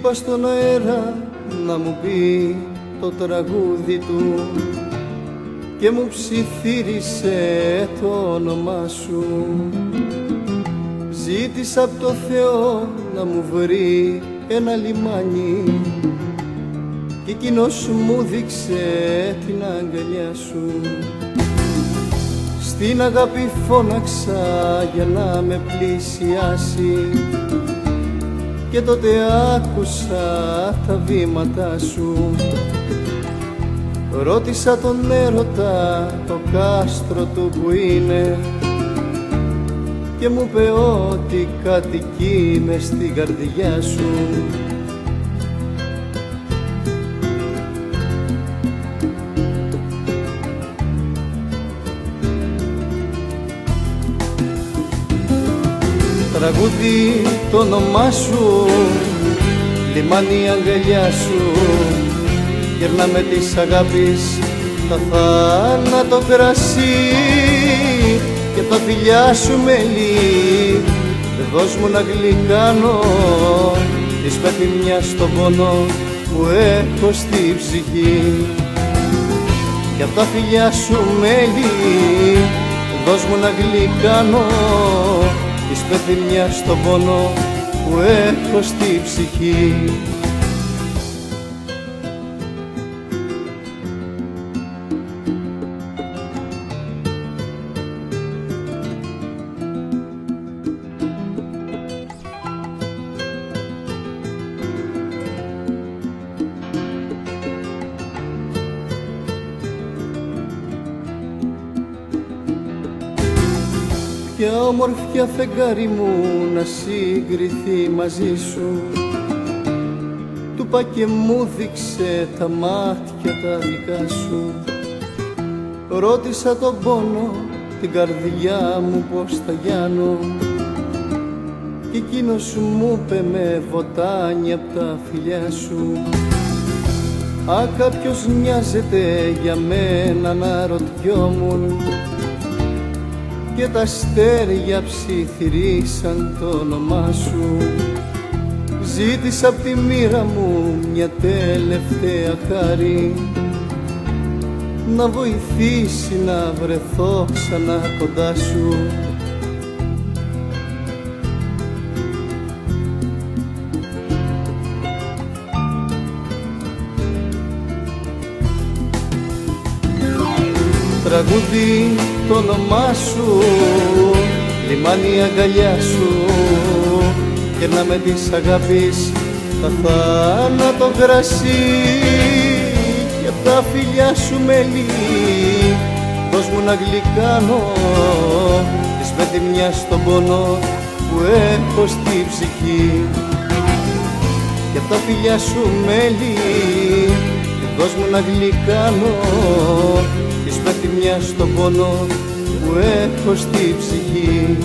είπα στον αέρα να μου πει το τραγούδι του και μου ψιθύρισε το όνομά σου. Ζήτησα απ' το Θεό να μου βρει ένα λιμάνι κι εκείνος μου δείξε την αγκαλιά σου. Στην αγάπη φώναξα για να με πλησιάσει και τότε άκουσα τα βήματα σου. Ρώτησα τον έρωτα το κάστρο του που είναι και μου είπε ότι κατοικεί μες στην καρδιά σου. Τραγούδι το όνομά σου, λιμάνι η αγκαλιά σου, γερνάμε της αγάπης τα θάνατο κρασί και τα φιλιά σου μέλη. Δώσ' μου να γλυκάνω της πεθυμιάς στον πόνο που έχω στη ψυχή. Και απ' τα φιλιά σου μέλη δώσ' μου να γλυκάνω της πεθυμιάς στον πόνο που έχω στη ψυχή. Ποια όμορφια φεγγάρι μου να συγκριθεί μαζί σου. Του πά και μου δείξε τα μάτια τα δικά σου. Ρώτησα τον πόνο, την καρδιά μου πως θα γιάνω κι εκείνος μου είπε με βοτάνια απ' τα φιλιά σου. Α, κάποιος νοιάζεται για μένα να ρωτιόμουν και τα αστέρια ψιθυρίσαν το όνομά σου. Ζήτησα απ' τη μοίρα μου μια τελευταία χάρη να βοηθήσει να βρεθώ ξανά κοντά σου. Τραγούδι το όνομά σου, λιμάνι η αγκαλιά σου, γερνάμε της αγάπης τα θάνατο κρασί και απ' τα φιλιά σου μέλη δώσ' μου να γλυκάνω της πεθυμιάς στον πόνο που έχω στη ψυχή. Και απ' τα φιλιά σου μέλη δώσ' μου να γλυκάνω της πεθυμιάς στον πόνο που έχω στη ψυχή.